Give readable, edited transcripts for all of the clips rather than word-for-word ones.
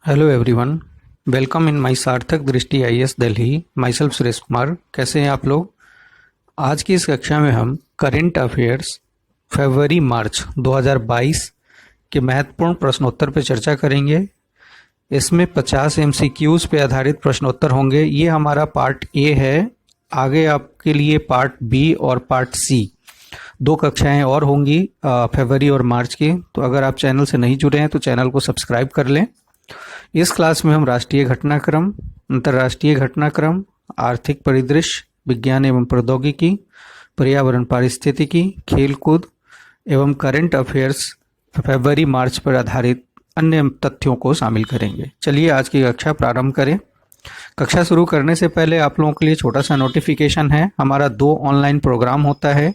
Hello everyone. Welcome in my सार्थक दृष्टि IAS Delhi. My self Suresh Kumar. कैसे हैं आप लोग? आज की इस कक्षा में हम करंट अफेयर्स फरवरी मार्च 2022 के महत्वपूर्ण प्रश्नोत्तर पर चर्चा करेंगे। इसमें 50 एमसीक्यूज पे आधारित प्रश्नोत्तर होंगे। ये हमारा पार्ट ए है। आगे आपके लिए पार्ट बी और पार्ट सी दो कक्षाएं और होंगी फरवरी और मार्च की। तो अगर आप चैनल से नहीं जुड़े हैं तो चैनल को सब्सक्राइब कर लें। इस क्लास में हम राष्ट्रीय घटनाक्रम, अंतर्राष्ट्रीय घटनाक्रम, आर्थिक परिदृश्य, विज्ञान एवं प्रौद्योगिकी, पर्यावरण पारिस्थितिकी, खेलकूद एवं करंट अफेयर्स फरवरी मार्च पर आधारित अन्य तथ्यों को शामिल करेंगे। चलिए आज की कक्षा प्रारंभ करें। कक्षा शुरू करने से पहले आप लोगों के लिए छोटा सा नोटिफिकेशन है। हमारा 2 ऑनलाइन प्रोग्राम होता है।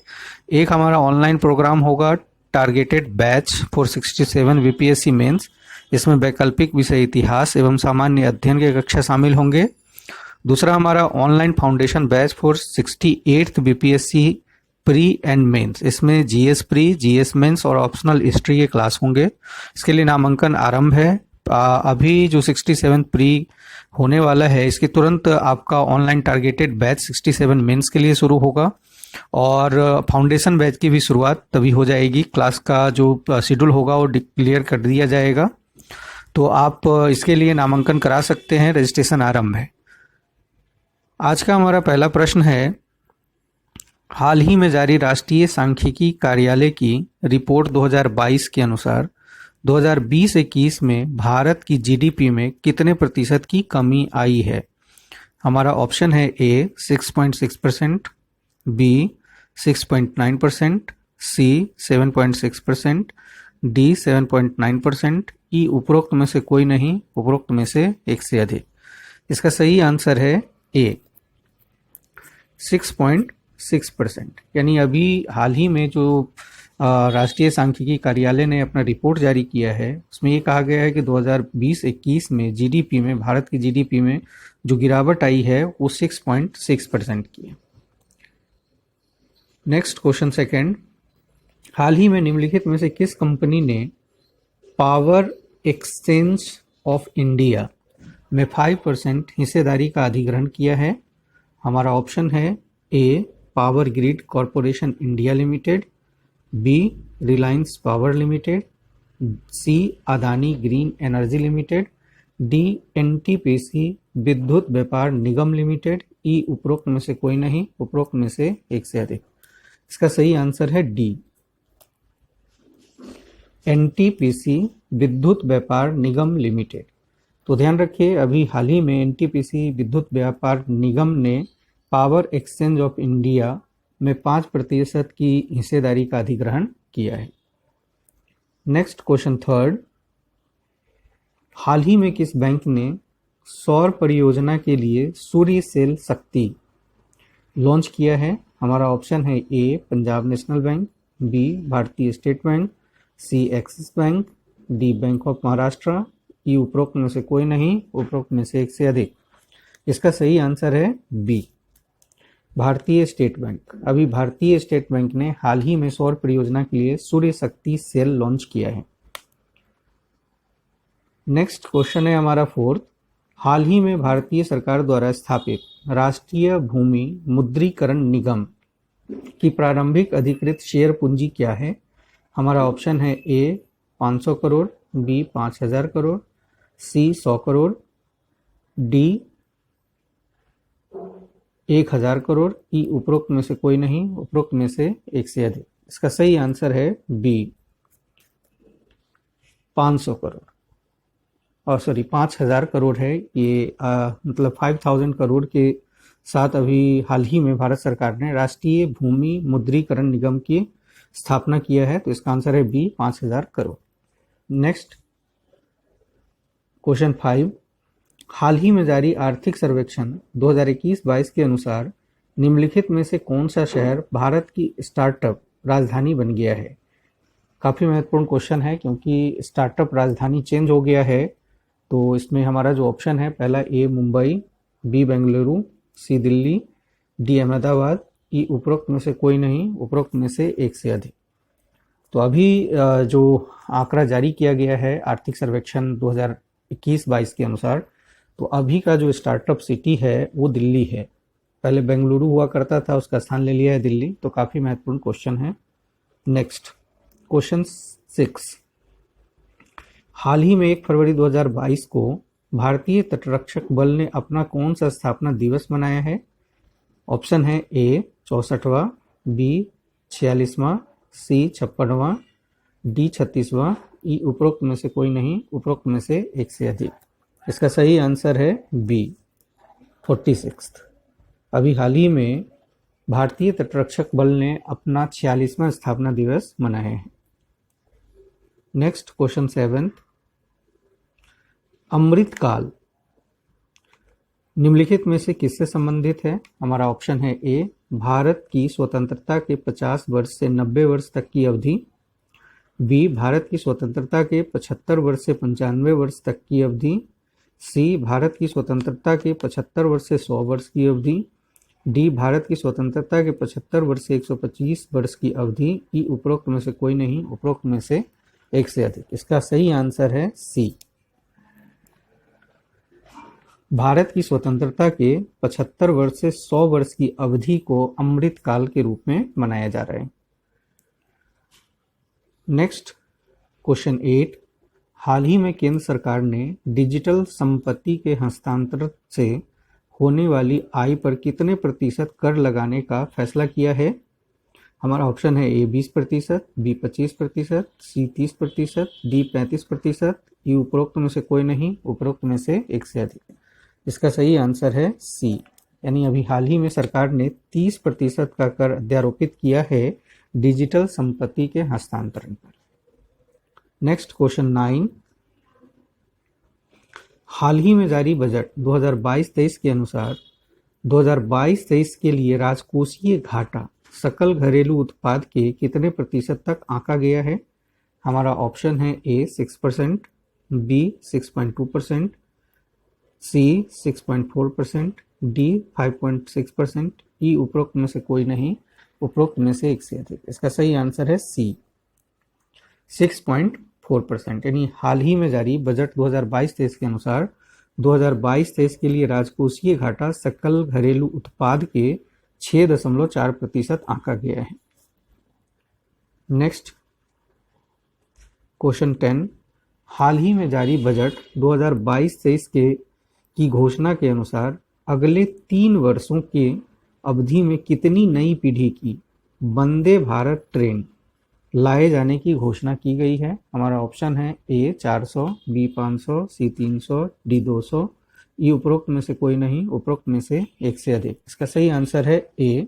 एक हमारा ऑनलाइन प्रोग्राम होगा targeted batch for 67 BPSC mains. इसमें वैकल्पिक विषय इतिहास एवं सामान्य अध्ययन के कक्षा शामिल होंगे। दूसरा हमारा online foundation batch for 68th BPSC pre and mains. इसमें जीएस प्री, जीएस मेंस और ऑप्शनल हिस्ट्री के क्लास होंगे। इसके लिए नामांकन आरंभ है। अभी जो 67 प्री होने वाला है, इसके तुरंत आपका ऑनलाइन टारगेटेड बैच 67 मेंस के लिए शुरू होगा और फाउंडेशन बैच की भी शुरुआत तभी हो जाएगी। क्लास का जो शेड्यूल होगा वो डिक्लेयर कर दिया जाएगा, तो आप इसके लिए नामांकन करा सकते हैं। रजिस्ट्रेशन आरंभ है। आज का हमारा पहला प्रश्न है, हाल ही में जारी राष्ट्रीय सांख्यिकी कार्यालय की रिपोर्ट 2022 के अनुसार 2020-21 में भारत की जीडीपी में कितने प्रतिशत की कमी आई है? हमारा ऑप्शन है ए 6.6%, बी 6.9%, सी 7.6%, डी 7.9%, ई उपरोक्त में से कोई नहीं, उपरोक्त में से एक से अधिक। इसका सही आंसर है ए 6.6%। यानी अभी हाल ही में जो राष्ट्रीय सांख्यिकी कार्यालय ने अपना रिपोर्ट जारी किया है, उसमें ये कहा गया है कि 2020-21 में जीडीपी में, भारत की जीडीपी में जो गिरावट आई है वो 6.6% की है। नेक्स्ट क्वेश्चन सेकंड, हाल ही में निम्नलिखित में से किस कंपनी ने पावर एक्सचेंज ऑफ इंडिया में 5% हिस्सेदारी का अधिग्रहण किया है? हमारा ऑप्शन है A power grid corporation India limited, B Reliance power limited, C Adani green energy limited, D NTPC Vidyut Vyapar Nigam limited, ई उपरोक्त में से कोई नहीं, उपरोक्त में से एक से अधिक। इसका सही आंसर है डी एनटीपीसी विद्युत व्यापार निगम लिमिटेड। तो ध्यान रखिए, अभी हाल ही में एनटीपीसी विद्युत व्यापार निगम ने पावर एक्सचेंज ऑफ इंडिया में 5% की हिस्सेदारी का अधिग्रहण किया है। नेक्स्ट क्वेश्चन थर्ड, हाल ही में किस बैंक ने सौर परियोजना के लिए सूर्य सेल शक्ति लॉन्च किया है? हमारा ऑप्शन है A Punjab national bank, B Bharatiya state bank, C axis bank, D bank of Maharashtra, E उपरोक्त में से कोई नहीं, उपरोक्त में से एक से अधिक। इसका सही आंसर है बी भारतीय स्टेट बैंक। अभी भारतीय स्टेट बैंक ने हाल ही में सौर परियोजना के लिए सूर्य शक्ति सेल लॉन्च किया है। नेक्स्ट क्वेश्चन है हमारा फोर्थ, हाल ही में भारतीय सरकार द्वारा स्थापित राष्ट्रीय भूमि मुद्रीकरण निगम की प्रारंभिक अधिकृत शेयर पूंजी क्या है? हमारा ऑप्शन है ए 500 करोड़, बी 5000 करोड़, सी 100 करोड़, डी 1000 करोड़, ई उपरोक्त में से कोई नहीं, उपरोक्त में से एक से अधिक। इसका सही आंसर है बी 500 करोड़, और सॉरी 5000 करोड़ है ये। मतलब 5000 करोड़ के साथ अभी हाल ही में भारत सरकार ने राष्ट्रीय भूमि मुद्रीकरण निगम की स्थापना किया है। तो इसका आंसर है बी 5000 करोड़। नेक्स्ट क्वेश्चन 5, हाल ही में जारी आर्थिक सर्वेक्षण 2021-22 के अनुसार निम्नलिखित में से कौन सा शहर भारत की स्टार्टअप राजधानी बन गया है? काफ़ी महत्वपूर्ण क्वेश्चन है क्योंकि स्टार्टअप राजधानी चेंज हो गया है। तो इसमें हमारा जो ऑप्शन है, पहला ए मुंबई, बी बेंगलुरु, सी दिल्ली, डी अहमदाबाद, ई उपरोक्त में से कोई नहीं, उपरोक्त में से एक से अधिक। तो अभी जो आंकड़ा जारी किया गया है आर्थिक सर्वेक्षण 2021-22 के अनुसार। तो अभी का जो स्टार्टअप सिटी है वो दिल्ली है। पहले बेंगलुरु हुआ करता था, उसका स्थान ले लिया है दिल्ली। तो काफ़ी महत्वपूर्ण क्वेश्चन है। नेक्स्ट क्वेश्चन 6, हाल ही में 1 फरवरी 2022 को भारतीय तटरक्षक बल ने अपना कौन सा स्थापना दिवस मनाया है? ऑप्शन है ए 64वां, बी 46वां, सी 56वां, डी 36वां, ई उपरोक्त में से कोई नहीं, उपरोक्त में से एक से अधिक। इसका सही आंसर है बी 46। अभी हाल ही में भारतीय तटरक्षक बल ने अपना 46वां स्थापना दिवस मनाया है। नेक्स्ट क्वेश्चन 7, अमृतकाल निम्नलिखित में से किससे संबंधित है? हमारा ऑप्शन है ए भारत की स्वतंत्रता के 50 वर्ष से 90 वर्ष तक की अवधि, बी भारत की स्वतंत्रता के 75 वर्ष से 95 वर्ष तक की अवधि, सी भारत की स्वतंत्रता के 75 वर्ष से 100 वर्ष की अवधि, डी भारत की स्वतंत्रता के 75 वर्ष से 125 वर्ष की अवधि, ई उपरोक्त में से कोई नहीं, उपरोक्त में से एक से अधिक। इसका सही आंसर है सी, भारत की स्वतंत्रता के 75 वर्ष से 100 वर्ष की अवधि को अमृतकाल के रूप में मनाया जा रहा है। नेक्स्ट क्वेश्चन 8, हाल ही में केंद्र सरकार ने डिजिटल संपत्ति के हस्तांतरण से होने वाली आय पर कितने प्रतिशत कर लगाने का फैसला किया है? हमारा ऑप्शन है ए 20%, बी 25%, सी 30%, डी 35%, ई उपरोक्त में से कोई नहीं, उपरोक्त में से एक से अधिक। इसका सही आंसर है सी, यानी अभी हाल ही में सरकार ने 30% का कर अध्यारोपित किया है डिजिटल संपत्ति के हस्तांतरण पर। नेक्स्ट क्वेश्चन 9, हाल ही में जारी बजट 2022-23 के अनुसार 2022-23 के लिए राजकोषीय घाटा सकल घरेलू उत्पाद के कितने प्रतिशत तक आंका गया है? हमारा ऑप्शन है ए 6%, बी 6.2%, सी 6.4%, डी 5.6%, ई उपरोक्त में से कोई नहीं, उपरोक्त में से एक से अधिक। इसका सही आंसर है सी 6.4%, यानी हाल ही में जारी बजट 2022-23 के अनुसार 2022-23 के लिए राजकोषीय घाटा सकल घरेलू उत्पाद के 6.4% आंका गया है। नेक्स्ट क्वेश्चन 10, हाल ही में जारी बजट 2022-23 की घोषणा के अनुसार अगले 3 वर्षों के अवधि में कितनी नई पीढ़ी की वंदे भारत ट्रेन लाए जाने की घोषणा की गई है? हमारा ऑप्शन है ए 400, बी 500, सी 300, डी 200, ई उपरोक्त में से कोई नहीं, उपरोक्त में से एक से अधिक। इसका सही आंसर है ए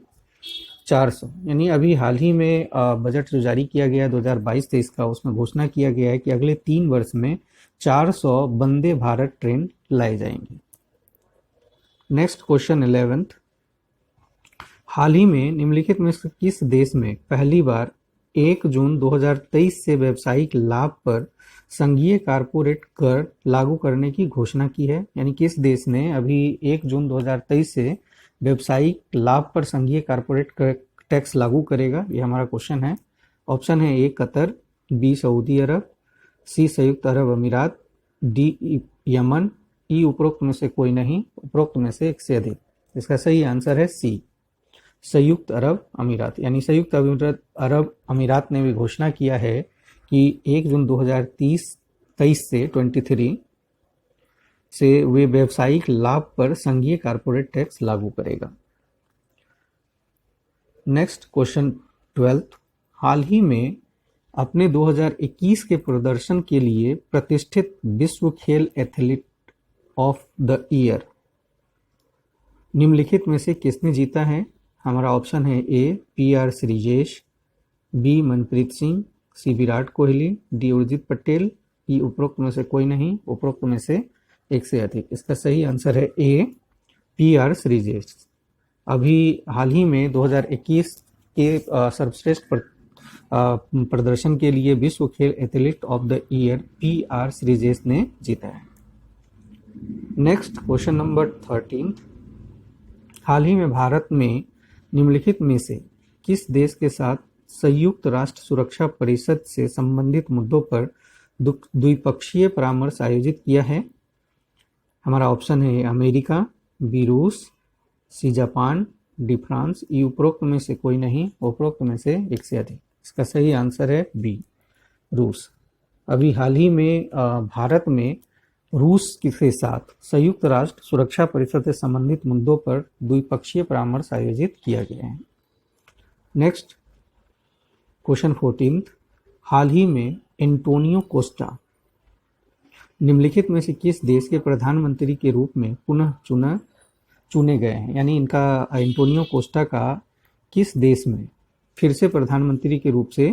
400, यानी अभी हाल ही में बजट जो जारी किया गया 2022-23 का, उसमें घोषणा किया गया है कि अगले 3 वर्ष में 400 वंदे भारत ट्रेन लाए जाएंगे। नेक्स्ट क्वेश्चन 11, हाल ही में निम्नलिखित में से किस देश में पहली बार 1 जून 2023 से व्यावसायिक लाभ पर संघीय कारपोरेट कर लागू करने की घोषणा की है? यानी किस देश ने अभी 1 जून 2023 से व्यावसायिक लाभ पर संघीय कारपोरेट टैक्स लागू करेगा? ये हमारा क्वेश्चन है। ऑप्शन है ए कतर, बी सऊदी अरब, सी संयुक्त अरब अमीरात, डी यमन, ई उपरोक्त में से कोई नहीं, उपरोक्त में से एक से अधिक। इसका सही आंसर है सी संयुक्त अरब अमीरात, यानी संयुक्त अरब अमीरात ने भी घोषणा किया है कि 1 जून 2023 से 23 से वे व्यावसायिक लाभ पर संघीय कारपोरेट टैक्स लागू करेगा। नेक्स्ट क्वेश्चन 12, हाल ही में अपने 2021 के प्रदर्शन के लिए प्रतिष्ठित विश्व खेल एथलीट ऑफ द ईयर निम्नलिखित में से किसने जीता है? हमारा ऑप्शन है ए PR श्रीजेश, बी मनप्रीत सिंह, सी विराट कोहली, डी उर्जित पटेल, ई उपरोक्त में से कोई नहीं, उपरोक्त में से एक से अधिक। इसका सही आंसर है ए PR श्रीजेश। अभी हाल ही में 2021 के सर्वश्रेष्ठ प्रदर्शन के लिए विश्व खेल athlete of the year PR Sreejesh ने जीता है। नेक्स्ट क्वेश्चन नंबर 13, हाल ही में भारत में निम्नलिखित में से किस देश के साथ संयुक्त राष्ट्र सुरक्षा परिषद से संबंधित मुद्दों पर द्विपक्षीय परामर्श आयोजित किया है? हमारा ऑप्शन है ए अमेरिका, बी रूस, सी जापान, डी फ्रांस। ई उपरोक्त में से कोई नहीं, उपरोक्त में से एक से अधिक। इसका सही आंसर है बी रूस। अभी हाल ही में भारत में रूस के साथ संयुक्त राष्ट्र सुरक्षा परिषद से संबंधित मुद्दों पर द्विपक्षीय परामर्श आयोजित किया गया है। नेक्स्ट क्वेश्चन 14, हाल ही में एंटोनियो कोस्टा निम्नलिखित में से किस देश के प्रधानमंत्री के रूप में पुनः चुने गए हैं? यानी इनका एंटोनियो कोस्टा का किस देश में फिर से प्रधानमंत्री के रूप से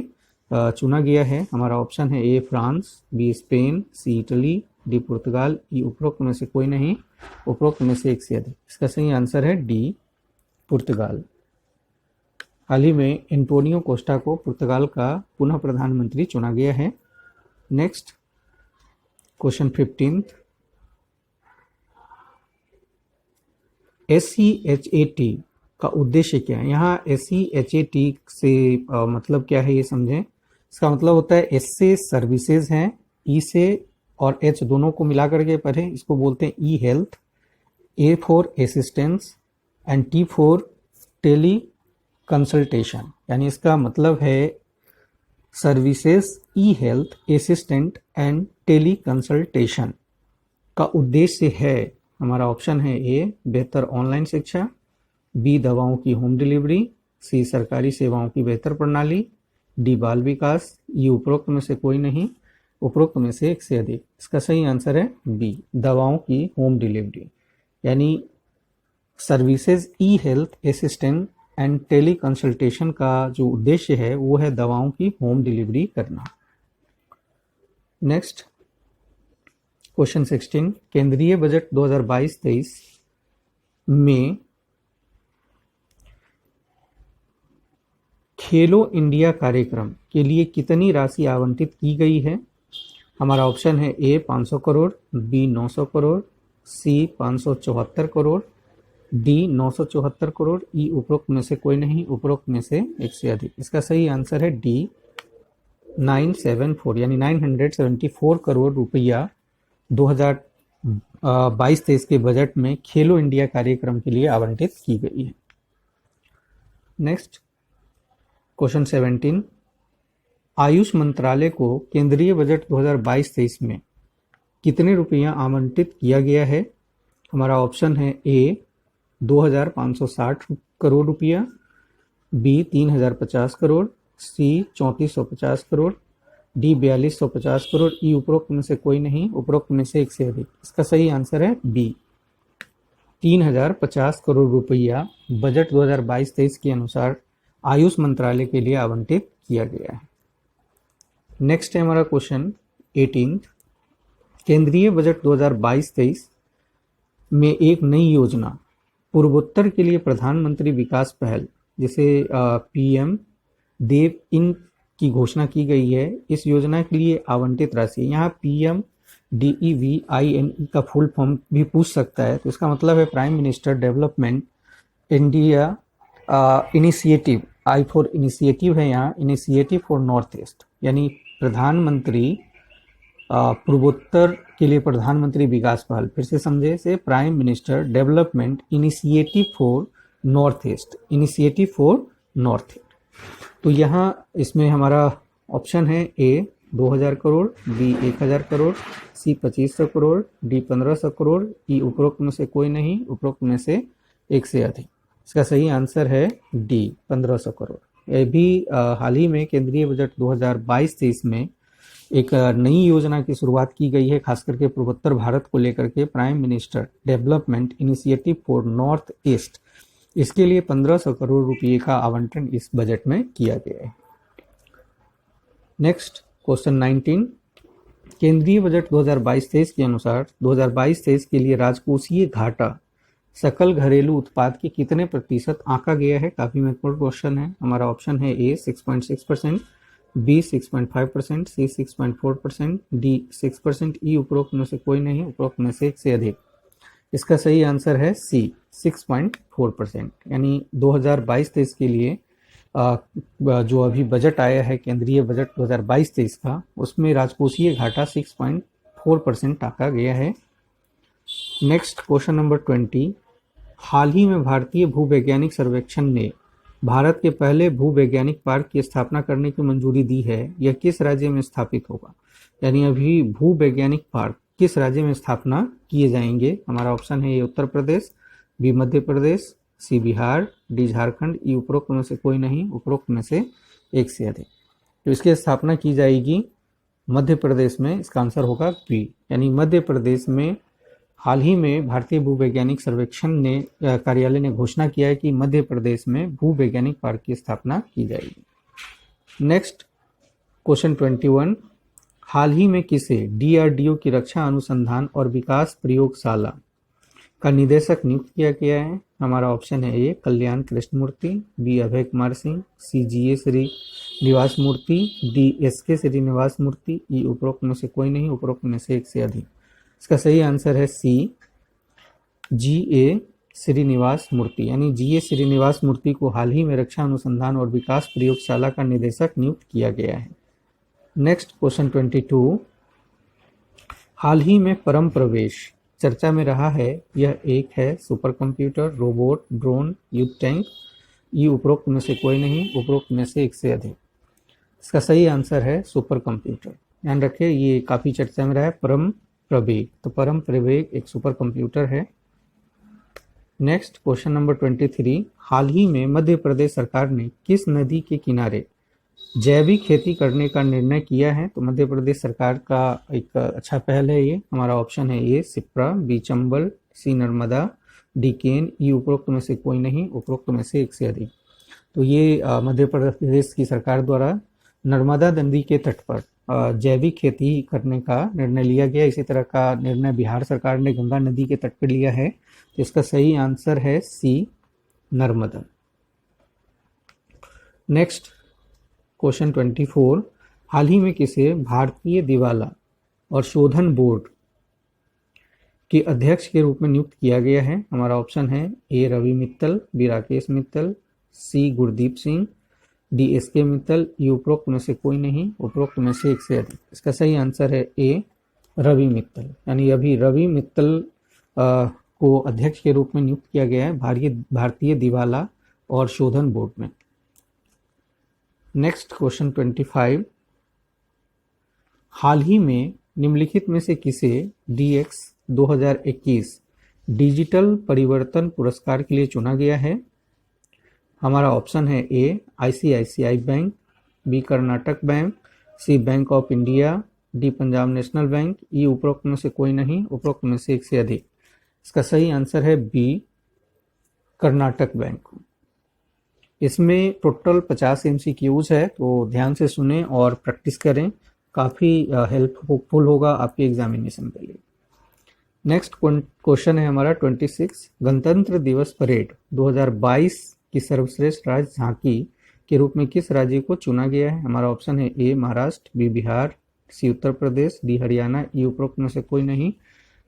चुना गया है? हमारा ऑप्शन है A France, B Spain, C Italy, D पुर्तगाल। ई उपरोक्त में से कोई नहीं, उपरोक्त में से एक से अधिक। इसका सही आंसर है डी पुर्तगाल। हाल ही में एंटोनियो कोस्टा को पुर्तगाल का पुनः प्रधानमंत्री चुना गया है। नेक्स्ट क्वेश्चन 15, SCHAT का उद्देश्य क्या है? यहाँ SCHAT से मतलब क्या है ये समझें। इसका मतलब होता है एस से सर्विसेज हैं, ई से और एच दोनों को मिलाकर के पढ़ें, इसको बोलते हैं E health, A for assistance and T for teleconsultation. यानी इसका मतलब है services, E health, assistant and tele consultation का उद्देश्य है। हमारा ऑप्शन है ए बेहतर ऑनलाइन शिक्षा, बी दवाओं की होम डिलीवरी, सी सरकारी सेवाओं की बेहतर प्रणाली, डी बाल विकास। ये उपरोक्त में से कोई नहीं, उपरोक्त में से एक से अधिक। इसका सही आंसर है बी दवाओं की होम डिलीवरी। यानी services, E health, assistant and tele consultation का जो उद्देश्य है वो है दवाओं की होम डिलीवरी करना। नेक्स्ट क्वेश्चन 16, केंद्रीय बजट 2022-23 में खेलो इंडिया कार्यक्रम के लिए कितनी राशि आवंटित की गई है? हमारा ऑप्शन है ए 500 करोड़, बी 900 करोड़, सी 574 करोड़, डी 974 करोड़। ई उपरोक्त में से कोई नहीं, उपरोक्त में से एक से अधिक। इसका सही आंसर है डी 974 यानी 974 करोड़ रुपया 2022-23 के बजट में खेलो इंडिया कार्यक्रम के लिए आवंटित की गई है। नेक्स्ट क्वेश्चन 17, आयुष मंत्रालय को केंद्रीय बजट 2022-23 में कितने रुपया आवंटित किया गया है? हमारा ऑप्शन है ए 2560 करोड़ रुपया, बी 3050 करोड़, सी 3450 करोड़, डी 4250 करोड़। ई उपरोक्त में से कोई नहीं, उपरोक्त में से एक से अधिक। इसका सही आंसर है बी 3050 करोड़ रुपया बजट 2022-23 के अनुसार आयुष मंत्रालय के लिए आवंटित किया गया है। नेक्स्ट है हमारा क्वेश्चन 18, केंद्रीय बजट 2022-23 में एक नई योजना पूर्वोत्तर के लिए प्रधानमंत्री विकास पहल जिसे पीएम देव इन की घोषणा की गई है। इस योजना के लिए आवंटित राशि, यहाँ पीएम DEVINE का फुल फॉर्म भी पूछ सकता है, तो इसका मतलब है prime minister development India initiative. I for initiative है यहाँ, इनिशिएटिव फॉर नॉर्थ ईस्ट, यानी प्रधानमंत्री पूर्वोत्तर के लिए प्रधानमंत्री विकास पहल। फिर से समझे से prime minister development initiative for north east, initiative for north east. तो यहाँ इसमें हमारा ऑप्शन है ए 2000 करोड़, बी 1000 करोड़, सी 2500 करोड़, डी 1500 करोड़। ई उपरोक्त में से कोई नहीं, उपरोक्त में से एक से अधिक। इसका सही आंसर है डी 1500 करोड़। यह भी हाल ही में केंद्रीय बजट 2022-23 में एक नई योजना की शुरुआत की गई है, खास करके पूर्वोत्तर भारत को लेकर के prime minister development initiative for north east. इसके लिए 1500 करोड़ रुपए का आवंटन इस बजट में किया गया है। नेक्स्ट क्वेश्चन 19, केंद्रीय बजट 2022-23 के अनुसार 2022-23 के लिए राजकोषीय घाटा सकल घरेलू उत्पाद के कितने प्रतिशत आंका गया है? काफी महत्वपूर्ण क्वेश्चन है। हमारा ऑप्शन है ए 6.6%, बी 6.5%, सी 6.4%, डी 6%। ई उपरोक्त में से कोई नहीं, उपरोक्त में से एक से अधिक। इसका सही आंसर है सी 6.4%। यानी 2022-23 के लिए जो अभी बजट आया है केंद्रीय बजट 2022-23 का, उसमें राजकोषीय घाटा 6.4% आंका गया है। नेक्स्ट क्वेश्चन नंबर 20, हाल ही में भारतीय भूवैज्ञानिक सर्वेक्षण ने भारत के पहले भूवैज्ञानिक पार्क की स्थापना करने की मंजूरी दी है। यह किस राज्य में स्थापित होगा? यानी अभी भूवैज्ञानिक पार्क किस राज्य में स्थापना किए जाएंगे? हमारा ऑप्शन है ए उत्तर प्रदेश, बी मध्य प्रदेश, सी बिहार, डी झारखंड, ई उपरोक्त में से कोई नहीं, उपरोक्त में से एक से अधिक। तो इसकी स्थापना की जाएगी मध्य प्रदेश में। इसका आंसर होगा बी, यानी मध्य प्रदेश में हाल ही में भारतीय भूवैज्ञानिक सर्वेक्षण ने कार्यालय ने घोषणा किया है कि मध्य प्रदेश में भूवैज्ञानिक पार्क की स्थापना की जाएगी। नेक्स्ट क्वेश्चन 21, हाल ही में किसे डीआरडीओ की रक्षा अनुसंधान और विकास प्रयोगशाला का निदेशक नियुक्त किया गया है? हमारा ऑप्शन है ए कल्याण कृष्णमूर्ति, बी अभय कुमार सिंह, सी जी ए श्रीनिवास मूर्ति, डी एस के श्रीनिवास मूर्ति, ई उपरोक्त में से कोई नहीं, उपरोक्त में से एक से अधिक। इसका सही आंसर है सी जी ए श्रीनिवास मूर्ति, यानी जी ए श्रीनिवास मूर्ति को हाल ही में रक्षा अनुसंधान और विकास प्रयोगशाला का निदेशक नियुक्त किया गया है। नेक्स्ट क्वेश्चन 22, हाल ही में परम प्रवेश चर्चा में रहा है। यह एक है सुपर कंप्यूटर, रोबोट, ड्रोन, युद्ध टैंक, ये उपरोक्त में से कोई नहीं, उपरोक्त में से एक से अधिक। इसका सही आंसर है सुपर कंप्यूटर। ध्यान रखिए ये काफ़ी चर्चा में रहा है परम प्रवेग, तो परम प्रवेग एक सुपर कंप्यूटर है। नेक्स्ट क्वेश्चन नंबर 23, हाल ही में मध्य प्रदेश सरकार ने किस नदी के किनारे जैविक खेती करने का निर्णय किया है? तो मध्य प्रदेश सरकार का एक अच्छा पहल है ये। हमारा ऑप्शन है ए सिप्रा, बी चंबल, सी नर्मदा, डी केन, ई उपरोक्त में से कोई नहीं, उपरोक्त में से एक से अधिक। तो ये मध्य प्रदेश की सरकार द्वारा नर्मदा नदी के तट पर जैविक खेती करने का निर्णय लिया गया। इसी तरह का निर्णय बिहार सरकार ने गंगा नदी के तट पर लिया है। तो इसका सही आंसर है सी नर्मदा। नेक्स्ट क्वेश्चन 24, हाल ही में किसे भारतीय दिवाला और शोधन बोर्ड के अध्यक्ष के रूप में नियुक्त किया गया है? हमारा ऑप्शन है ए रवि मित्तल, बी राकेश मित्तल, सी गुरदीप सिंह, डी एस के मित्तल, ई उपरोक्त में से कोई नहीं, उपरोक्त में से एक से अधिक। इसका सही आंसर है ए रवि मित्तल, यानी अभी रवि मित्तल को अध्यक्ष के रूप में नियुक्त किया गया है भारतीय दिवाला और शोधन बोर्ड में। नेक्स्ट क्वेश्चन 25, हाल ही में निम्नलिखित में से किसे DX 2021 डिजिटल परिवर्तन पुरस्कार के लिए चुना गया है? हमारा ऑप्शन है A ICICI bank, B Karnataka bank, C bank of India, D Punjab national bank, E उपरोक्त में से कोई नहीं, उपरोक्त में से एक से अधिक। इसका सही आंसर है बी कर्नाटक बैंक। इसमें टोटल 50 MCQs है, तो ध्यान से सुने और प्रैक्टिस करें, काफ़ी हेल्पफुल होगा आपके एग्जामिनेशन के लिए। नेक्स्ट क्वेश्चन है हमारा 26, गणतंत्र दिवस परेड 2022 की सर्वश्रेष्ठ राज्य झांकी के रूप में किस राज्य को चुना गया है? हमारा ऑप्शन है ए महाराष्ट्र, बी बिहार, सी उत्तर प्रदेश, डी हरियाणा, ई उपरोक्त में से कोई नहीं,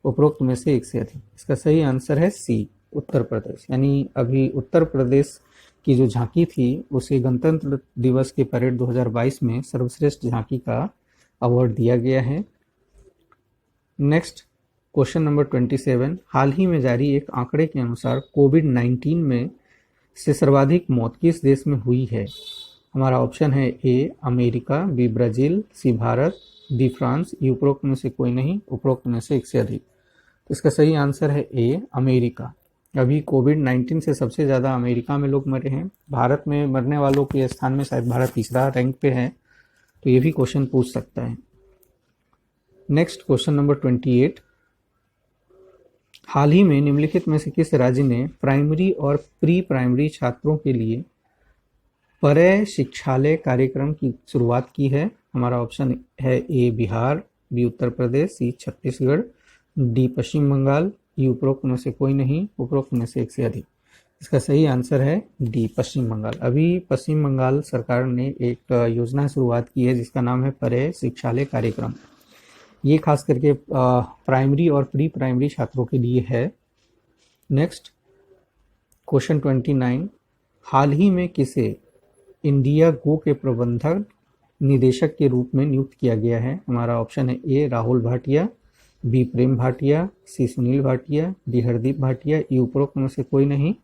उपरोक्त में से एक से अधिक। इसका सही आंसर है सी उत्तर प्रदेश, यानी अभी उत्तर प्रदेश की जो झांकी थी उसे गणतंत्र दिवस के परेड 2022 में सर्वश्रेष्ठ झांकी का अवार्ड दिया गया है। नेक्स्ट क्वेश्चन नंबर 27, हाल ही में जारी एक आंकड़े के अनुसार कोविड-19 में से सर्वाधिक मौत किस देश में हुई है? हमारा ऑप्शन है A America, B Brazil, C Bharat, D France, E उपरोक्त में से कोई नहीं, उपरोक्त में से एक से अधिक। तो इसका सही आंसर है ए अमेरिका। अभी कोविड-19 से सबसे ज़्यादा अमेरिका में लोग मरे हैं। भारत में मरने वालों के स्थान में शायद भारत तीसरा रैंक पे है, तो ये भी क्वेश्चन पूछ सकता है। नेक्स्ट क्वेश्चन नंबर 28, हाल ही में निम्नलिखित में से किस राज्य ने प्राइमरी और प्री प्राइमरी छात्रों के लिए परय शिक्षालय कार्यक्रम की शुरुआत की है? हमारा ऑप्शन है ए बिहार, बी उत्तर प्रदेश, सी छत्तीसगढ़, डी पश्चिम बंगाल, ई उपरोक्त में से कोई नहीं, उपरोक्त में से एक से अधिक। इसका सही आंसर है डी पश्चिम बंगाल। अभी पश्चिम बंगाल सरकार ने एक योजना शुरुआत की है जिसका नाम है परय शिक्षालय कार्यक्रम। ये खास करके प्राइमरी और प्री प्राइमरी छात्रों के लिए है। नेक्स्ट क्वेश्चन 29, हाल ही में किसे इंडिया गो के प्रबंधक निदेशक के रूप में नियुक्त किया गया है? हमारा ऑप्शन है ए राहुल भाटिया, बी प्रेम भाटिया, सी सुनील भाटिया, डी हरदीप भाटिया, ई उपरोक्त में से कोई नहीं,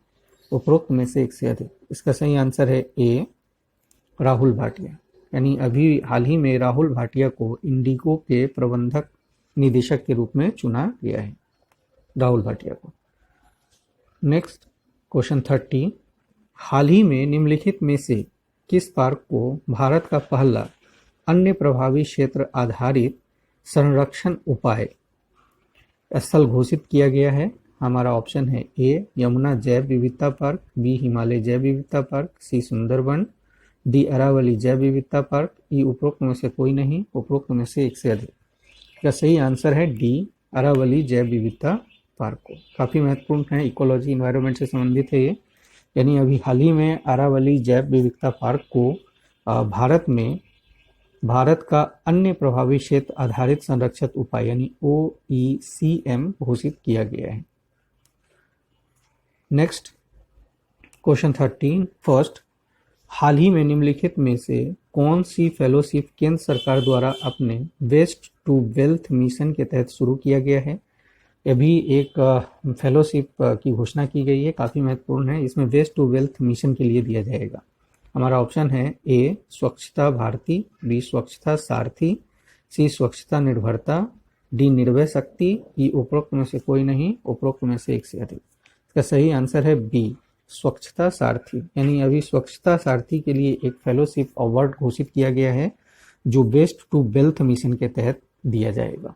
उपरोक्त में से एक से अधिक। इसका सही आंसर है ए राहुल भाटिया। यानी अभी हाल ही में राहुल भाटिया को इंडिगो के प्रबंधक निदेशक के रूप में चुना गया है, राहुल भाटिया को। नेक्स्ट क्वेश्चन 30, हाल ही में निम्नलिखित में से किस पार्क को भारत का पहला अन्य प्रभावी क्षेत्र आधारित संरक्षण उपाय स्थल घोषित किया गया है? हमारा ऑप्शन है ए यमुना जैव विविधता पार्क, बी हिमालय जैव विविधता पार्क, सी सुंदरबन, डी अरावली जैव विविधता पार्क, ई उपरोक्त में से कोई नहीं, उपरोक्त में से एक से अधिक। इसका सही आंसर है डी अरावली जैव विविधता पार्क को। काफ़ी महत्वपूर्ण है, इकोलॉजी इन्वायरमेंट से संबंधित है ये। यानी अभी हाल ही में अरावली जैव विविधता पार्क को भारत का अन्य प्रभावी क्षेत्र आधारित संरक्षण उपाय यानी OECM घोषित किया गया है। नेक्स्ट क्वेश्चन 13 फर्स्ट, हाल ही में निम्नलिखित में से कौन सी फेलोशिप केंद्र सरकार द्वारा अपने वेस्ट टू वेल्थ मिशन के तहत शुरू किया गया है? अभी एक फेलोशिप की घोषणा की गई है, काफ़ी महत्वपूर्ण है। इसमें वेस्ट टू वेल्थ मिशन के लिए दिया जाएगा। हमारा ऑप्शन है ए स्वच्छता भारती, बी स्वच्छता सारथी, सी स्वच्छता निर्भरता, डी निर्भय शक्ति, ई उपरोक्त में से कोई नहीं, उपरोक्त में से एक से अधिक। इसका सही आंसर है बी स्वच्छता सारथी। यानी अभी स्वच्छता सारथी के लिए एक फेलोशिप अवार्ड घोषित किया गया है जो वेस्ट टू वेल्थ मिशन के तहत दिया जाएगा।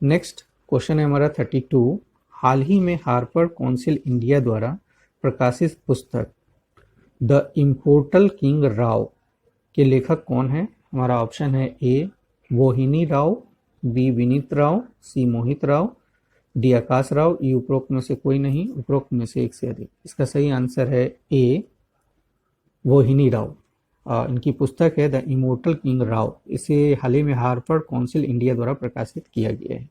नेक्स्ट क्वेश्चन है हमारा 32, हाल ही में हार्पर काउंसिल इंडिया द्वारा प्रकाशित पुस्तक द इम्पोर्टल किंग राव के लेखक कौन है? हमारा ऑप्शन है ए मोहिनी राव, बी विनीत राव, सी मोहित राव, डी आकाश राव, ई उपरोक्त में से कोई नहीं, उपरोक्त में से एक से अधिक। इसका सही आंसर है ए मोहिनी राव। इनकी पुस्तक है द इमोर्टल किंग राव। इसे हाल ही में हार्पर काउंसिल इंडिया द्वारा प्रकाशित किया गया है।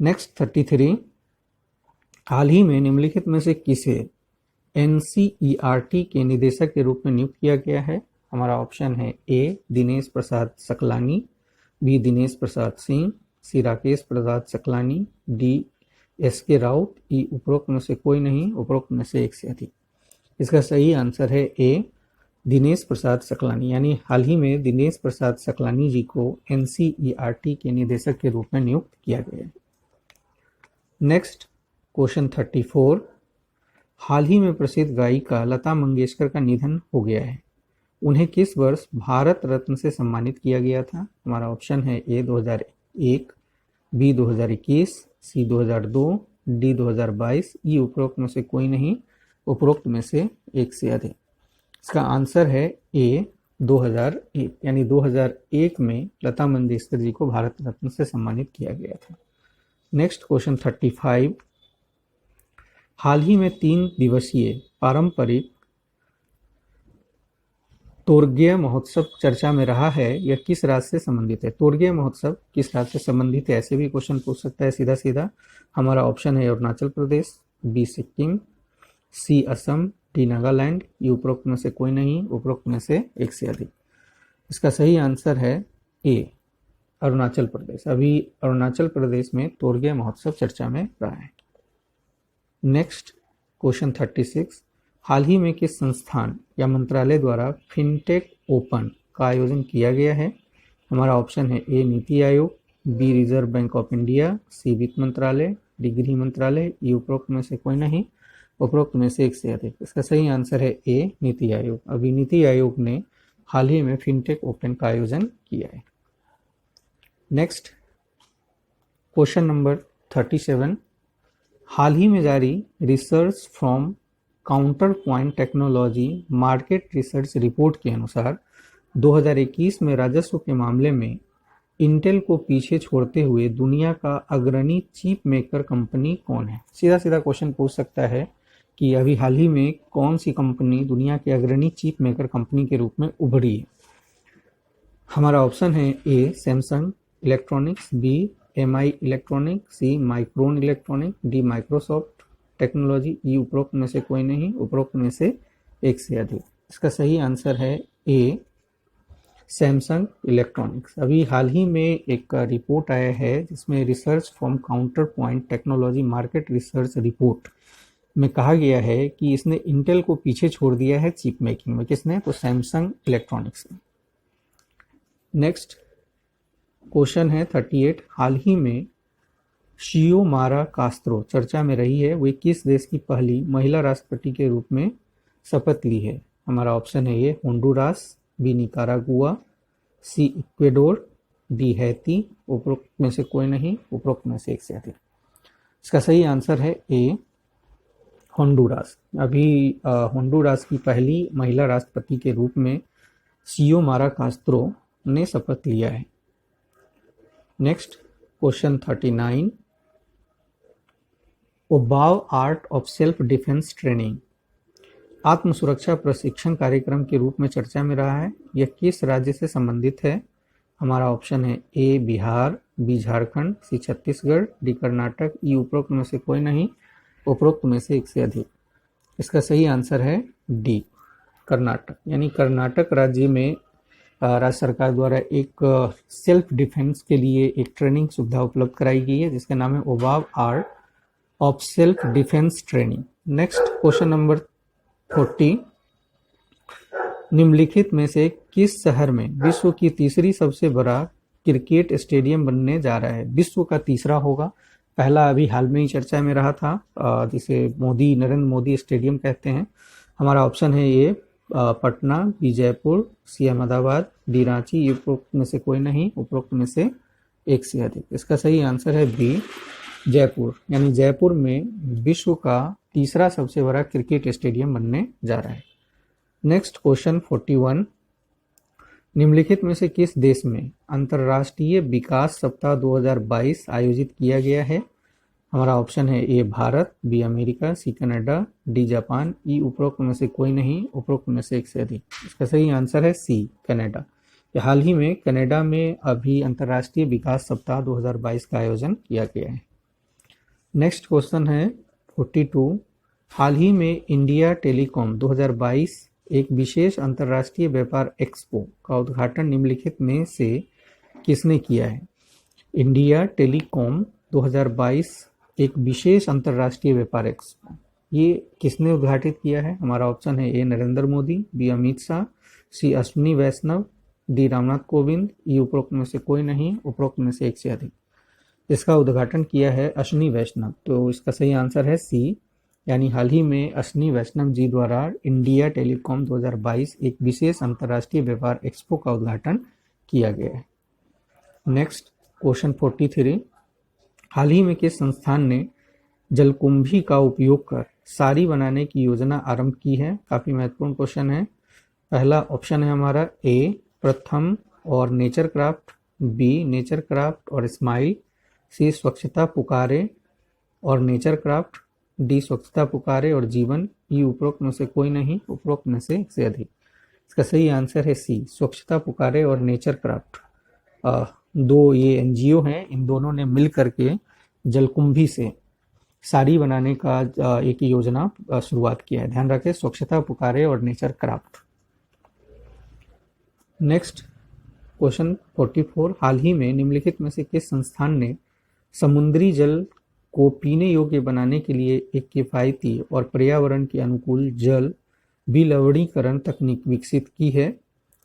नेक्स्ट 33, हाल ही में निम्नलिखित में से किसे NCERT के निदेशक के रूप में नियुक्त किया गया है? हमारा ऑप्शन है ए दिनेश प्रसाद सकलानी, बी दिनेश प्रसाद सिंह, सी राकेश प्रसाद सकलानी, डी SK राउत, ई उपरोक्त में से कोई नहीं, उपरोक्त में से एक से अधिक। इसका सही आंसर है ए दिनेश प्रसाद सकलानी। यानी हाल ही में दिनेश प्रसाद सकलानी जी को NCERT के निदेशक के रूप में नियुक्त किया गया है। नेक्स्ट क्वेश्चन 34, हाल ही में प्रसिद्ध गायिका लता मंगेशकर का निधन हो गया है। उन्हें किस वर्ष भारत रत्न से सम्मानित किया गया था? हमारा ऑप्शन है ए 2001, बी 2021, सी 2002, डी 2022, ई उपरोक्त में से कोई नहीं, उपरोक्त में से एक से अधिक। इसका आंसर है ए 2001। यानी 2001 में लता मंगेशकर जी को भारत रत्न से सम्मानित किया गया था। नेक्स्ट क्वेश्चन 35, हाल ही में 3 दिवसीय पारंपरिक तोरगेय महोत्सव चर्चा में रहा है। यह किस राज्य से संबंधित है? तोरगेय महोत्सव किस राज्य से संबंधित है? ऐसे भी क्वेश्चन पूछ सकता है सीधा सीधा। हमारा ऑप्शन है अरुणाचल प्रदेश, बी सिक्किम, सी असम, डी नागालैंड, ई उपरोक्त में से कोई नहीं, उपरोक्त में से एक से अधिक। इसका सही आंसर है ए अरुणाचल प्रदेश। अभी अरुणाचल प्रदेश में तोरगेय महोत्सव चर्चा में रहा है। नेक्स्ट क्वेश्चन 36, हाल ही में किस संस्थान या मंत्रालय द्वारा फिनटेक ओपन का आयोजन किया गया है? हमारा ऑप्शन है A NITI Aayog, B reserve bank of India, C वित्त मंत्रालय, डी गृह मंत्रालय, ई उपरोक्त में से कोई नहीं, उपरोक्त में से एक से अधिक। इसका सही आंसर है ए नीति आयोग। अभी नीति आयोग ने हाल ही में फिनटेक ओपन का आयोजन किया है। नेक्स्ट क्वेश्चन नंबर 37, हाल ही में जारी research from counter point technology market research report के अनुसार 2021 में राजस्व के मामले में इंटेल को पीछे छोड़ते हुए दुनिया का अग्रणी चिप मेकर कंपनी कौन है? सीधा सीधा क्वेश्चन पूछ सकता है कि अभी हाल ही में कौन सी कंपनी दुनिया के अग्रणी चिप मेकर कंपनी के रूप में उभरी है? हमारा ऑप्शन है A Samsung electronics, B MI electronic, C Micron electronic, D Microsoft technology, E उपरोक्त में से कोई नहीं, उपरोक्त में से एक से अधिक। इसका सही आंसर है ए सैमसंग इलेक्ट्रॉनिक्स। अभी हाल ही में एक रिपोर्ट आया है जिसमें research from counter point technology market research report में कहा गया है कि इसने इंटेल को पीछे छोड़ दिया है चिप मेकिंग में। किसने? तो सैमसंग इलेक्ट्रॉनिक्स ने। नेक्स्ट क्वेश्चन है 38। हाल ही में शियोमारा कास्त्रो चर्चा में रही है, वे किस देश की पहली महिला राष्ट्रपति के रूप में शपथ ली है? हमारा ऑप्शन है ये होंडुरास, बी निकारागुआ, सी इक्वेडोर, डी हैती। उपरोक्त में से कोई नहीं, उपरोक्त में से एक से अधिक। इसका सही आंसर है ए होंडुरास। अभी होंडुरास की पहली महिला राष्ट्रपति के रूप में शियोमारा कास्त्रो ने शपथ लिया है। Next question 39। Obavva art of self defence training आत्म सुरक्षा प्रशिक्षण कार्यक्रम के रूप में चर्चा में रहा है। यह किस राज्य से संबंधित है? हमारा ऑप्शन है ए बिहार, बी झारखंड, सी छत्तीसगढ़, डी कर्नाटक, ई उपरोक्त में से कोई नहीं, उपरोक्त में से एक से अधिक। इसका सही आंसर है डी कर्नाटक। यानी कर्नाटक राज्य में राज्य सरकार द्वारा एक सेल्फ डिफेंस के लिए एक ट्रेनिंग सुविधा उपलब्ध कराई गई है जिसका नाम है Obavva art of self defence training. Next question number 40। निम्नलिखित में से किस शहर में विश्व की तीसरी सबसे बड़ा क्रिकेट स्टेडियम बनने जा रहा है? विश्व का तीसरा होगा। पहला अभी हाल में ही चर्चा में रहा था जिसे नरेंद्र मोदी स्टेडियम कहते हैं। हमारा ऑप्शन है ये पटना, बी जयपुर, सी अहमदाबाद, डी रांची। उपरोक्त में से कोई नहीं, उपरोक्त में से एक से अधिक। इसका सही आंसर है बी जयपुर। यानी जयपुर में विश्व का तीसरा सबसे बड़ा क्रिकेट स्टेडियम बनने जा रहा है। Next question 41। निम्नलिखित में से किस देश में अंतर्राष्ट्रीय विकास सप्ताह 2022 आयोजित किया गया है? हमारा ऑप्शन है A Bharat, B America, C Canada, D Japan, E उपरोक्त में से कोई नहीं, उपरोक्त में से एक से अधिक। इसका सही आंसर है सी कनाडा। हाल ही में कनाडा में अभी अंतर्राष्ट्रीय विकास सप्ताह 2022 का आयोजन किया गया है। नेक्स्ट क्वेश्चन है 42। हाल ही में इंडिया टेलीकॉम 2022 एक विशेष अंतर्राष्ट्रीय व्यापार एक्सपो का उद्घाटन निम्नलिखित में से किसने किया है? इंडिया टेलीकॉम 2022 एक विशेष अंतर्राष्ट्रीय व्यापार एक्सपो, ये किसने उद्घाटित किया है? हमारा ऑप्शन है ए नरेंद्र मोदी, बी अमित शाह, सी अश्विनी वैष्णव, डी रामनाथ कोविंद, ई उपरोक्त में से कोई नहीं, उपरोक्त में से एक से अधिक। इसका उद्घाटन किया है अश्विनी वैष्णव। तो इसका सही आंसर है सी। यानी हाल ही में अश्विनी वैष्णव जी द्वारा इंडिया टेलीकॉम 2022 एक विशेष अंतर्राष्ट्रीय व्यापार एक्सपो का उद्घाटन किया गया है। Next question 43। हाल ही में किस संस्थान ने जलकुंभी का उपयोग कर साड़ी बनाने की योजना आरंभ की है? काफी महत्वपूर्ण क्वेश्चन है। पहला ऑप्शन है हमारा ए प्रथम और nature craft, be nature craft और स्माइल, सी स्वच्छता पुकारे और नेचर क्राफ्ट, डी स्वच्छता पुकारे और जीवन, ई उपरोक्त में से कोई नहीं, उपरोक्त में से एक से अधिक। इसका सही आंसर है सी स्वच्छता पुकारे और नेचर क्राफ्ट। दो ये एनजीओ हैं, इन दोनों ने मिल करके जलकुंभी से साड़ी बनाने का एक योजना शुरुआत किया है। ध्यान रखें, स्वच्छता पुकारे और नेचर क्राफ्ट। Next question 44। हाल ही में निम्नलिखित में से किस संस्थान ने समुद्री जल को पीने योग्य बनाने के लिए एक किफ़ायती और पर्यावरण के अनुकूल जल विलवणीकरण तकनीक विकसित की है?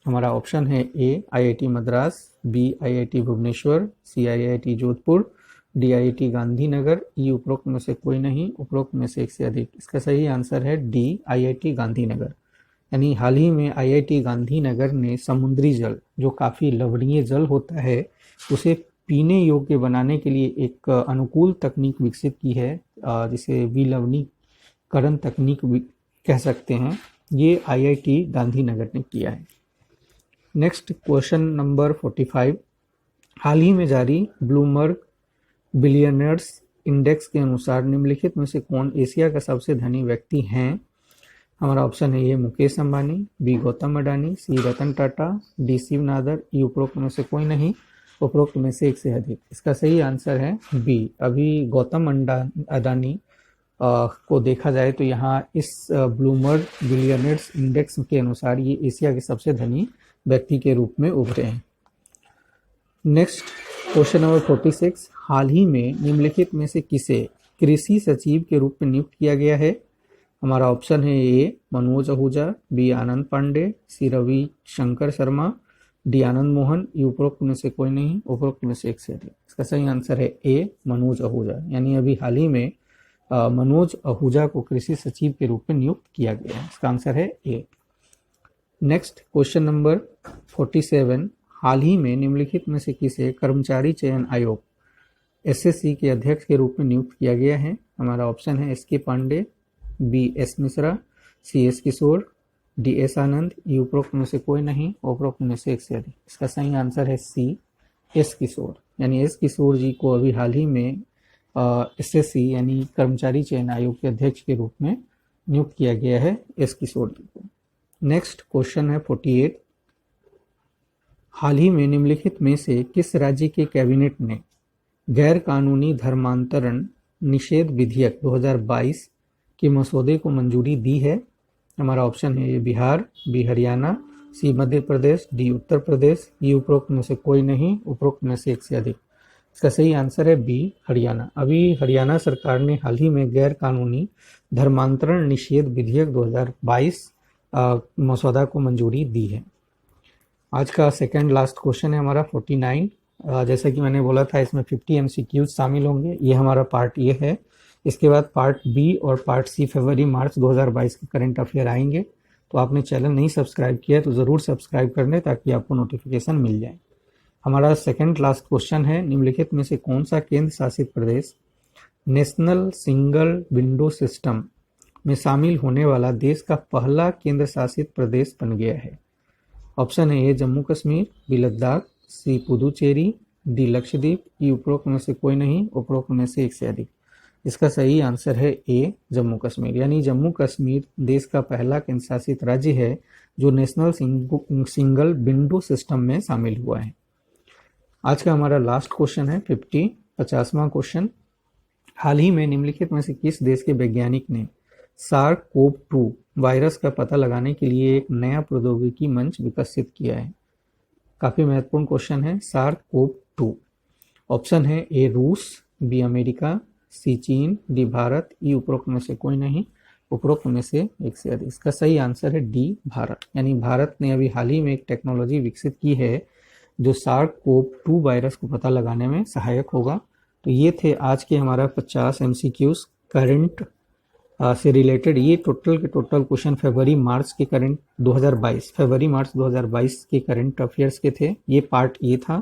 हमारा ऑप्शन है A IIT Madras, B IIT Bhubaneswar, C IIT Jodhpur, D IIT Gandhinagar, E उपरोक्त में से कोई नहीं, उपरोक्त में से एक से अधिक। इसका सही आंसर है डी आईआईटी गांधीनगर। यानी हाल ही में आईआईटी गांधीनगर ने समुद्री जल, जो काफ़ी लवणीय जल होता है, उसे पीने योग्य बनाने के लिए एक अनुकूल तकनीक विकसित की है जिसे विलवणीकरण तकनीक कह सकते हैं। ये आईआईटी गांधीनगर ने किया है। Next question number 45। हाल ही में जारी ब्लूमबर्ग बिलियनर्स इंडेक्स के अनुसार निम्नलिखित में से कौन एशिया का सबसे धनी व्यक्ति हैं? हमारा ऑप्शन है ये मुकेश अंबानी, बी गौतम अडानी, सी रतन टाटा, डी शिव नादर, ई उपरोक्त में से कोई नहीं, उपरोक्त में से एक से अधिक। इसका सही आंसर है बी। अभी गौतम अडानी को देखा जाए तो यहाँ इस ब्लूमबर्ग बिलियनर्स इंडेक्स के अनुसार ये एशिया के सबसे धनी व्यक्ति के रूप में उभरे हैं। नेक्स्ट क्वेश्चन नंबर 46, हाल ही में निम्नलिखित में से किसे कृषि सचिव के रूप में नियुक्त किया गया है? हमारा ऑप्शन है ए मनोज आहूजा, बी आनंद पांडे, सी रवि शंकर शर्मा, डी आनंद मोहन, उपरोक्त में से कोई नहीं, उपरोक्त में से एक से अधिक। इसका सही आंसर है ए मनोज आहूजा, यानी अभी हाल ही में मनोज आहूजा को कृषि सचिव के रूप में नियुक्त किया गया है। इसका आंसर है ए। नेक्स्ट क्वेश्चन नंबर 47, हाल ही में निम्नलिखित में से किसे कर्मचारी चयन आयोग एसएससी के अध्यक्ष के रूप में नियुक्त किया गया है? हमारा ऑप्शन है S K Pandey, B S Mishra, C S Kishore, D S Anand, उपरोक्त में से कोई नहीं, उपरोक्त में से एक से अधिक। इसका सही आंसर है सी एस किशोर, यानी एस किशोर जी को अभी हाल ही में एसएससी यानी कर्मचारी चयन आयोग के अध्यक्ष के रूप में नियुक्त किया गया है एस किशोर जी को। नेक्स्ट क्वेश्चन है 48, हाल ही में निम्नलिखित में से किस राज्य के कैबिनेट ने गैर कानूनी धर्मांतरण निषेध विधेयक 2022 के मसौदे को मंजूरी दी है? हमारा ऑप्शन है ए बिहार, बी हरियाणा, सी मध्य प्रदेश, डी उत्तर प्रदेश, ये उपरोक्त में से कोई नहीं, उपरोक्त में से एक से अधिक। इसका सही आंसर है बी हरियाणा। अभी हरियाणा सरकार ने हाल ही में गैर कानूनी धर्मांतरण निषेध विधेयक 2022 मसौदा को मंजूरी दी है। आज का सेकंड लास्ट क्वेश्चन है हमारा 49। जैसा कि मैंने बोला था इसमें 50 MCQs शामिल होंगे, ये हमारा पार्ट ए है। इसके बाद पार्ट बी और पार्ट सी फरवरी मार्च 2022 के करंट अफेयर आएंगे। तो आपने चैनल नहीं सब्सक्राइब किया तो ज़रूर सब्सक्राइब कर लें ताकि आपको नोटिफिकेशन मिल जाए। हमारा सेकंड लास्ट क्वेश्चन है, निम्नलिखित में से कौन सा केंद्र शासित प्रदेश नेशनल सिंगल विंडो सिस्टम में शामिल होने वाला देश का पहला केंद्र शासित प्रदेश बन गया है? ऑप्शन है ए जम्मू कश्मीर, बी लद्दाख, सी पुदुचेरी, डी लक्षद्वीप, ई उपरोक्त में से कोई नहीं, उपरोक्त में से एक से अधिक। इसका सही आंसर है ए जम्मू कश्मीर, यानी जम्मू कश्मीर देश का पहला केंद्र शासित राज्य है जो नेशनल सिंगल विंडो सिस्टम में शामिल हुआ है। आज का हमारा लास्ट क्वेश्चन है 50वां क्वेश्चन, हाल ही में निम्नलिखित में से किस देश के वैज्ञानिक ने SARS-CoV-2 वायरस का पता लगाने के लिए एक नया प्रौद्योगिकी मंच विकसित किया है? काफी महत्वपूर्ण क्वेश्चन है। SARS-CoV-2 ऑप्शन है ए रूस, बी अमेरिका, सी चीन, डी भारत, ई उपरोक्त में से कोई नहीं, उपरोक्त में से एक से अधिक। इसका सही आंसर है डी भारत, यानी भारत ने अभी हाल ही में एक टेक्नोलॉजी विकसित की है जो SARS-CoV-2 वायरस को पता लगाने में सहायक होगा। तो ये थे आज के हमारा 50 MCQs करंट से रिलेटेड। ये टोटल के टोटल क्वेश्चन फरवरी मार्च के करंट 2022 फरवरी मार्च 2022 के करंट अफेयर्स के थे। ये पार्ट ए था।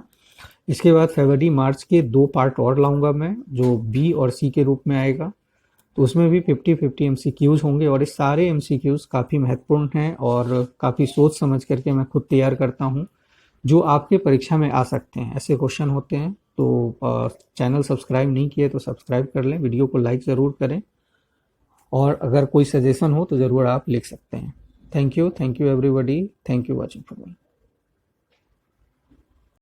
इसके बाद फरवरी मार्च के 2 पार्ट और लाऊंगा मैं, जो बी और सी के रूप में आएगा। तो उसमें भी 50-50 MCQs होंगे और ये सारे MCQs काफ़ी महत्वपूर्ण हैं और काफ़ी सोच समझ करके मैं खुद तैयार करता हूँ, जो आपके परीक्षा में आ सकते हैं। ऐसे क्वेश्चन होते हैं। तो चैनल सब्सक्राइब नहीं किए तो सब्सक्राइब कर लें, वीडियो को लाइक ज़रूर करें और अगर कोई सजेशन हो तो ज़रूर आप लिख सकते हैं। Thank you everybody, thank you watching for.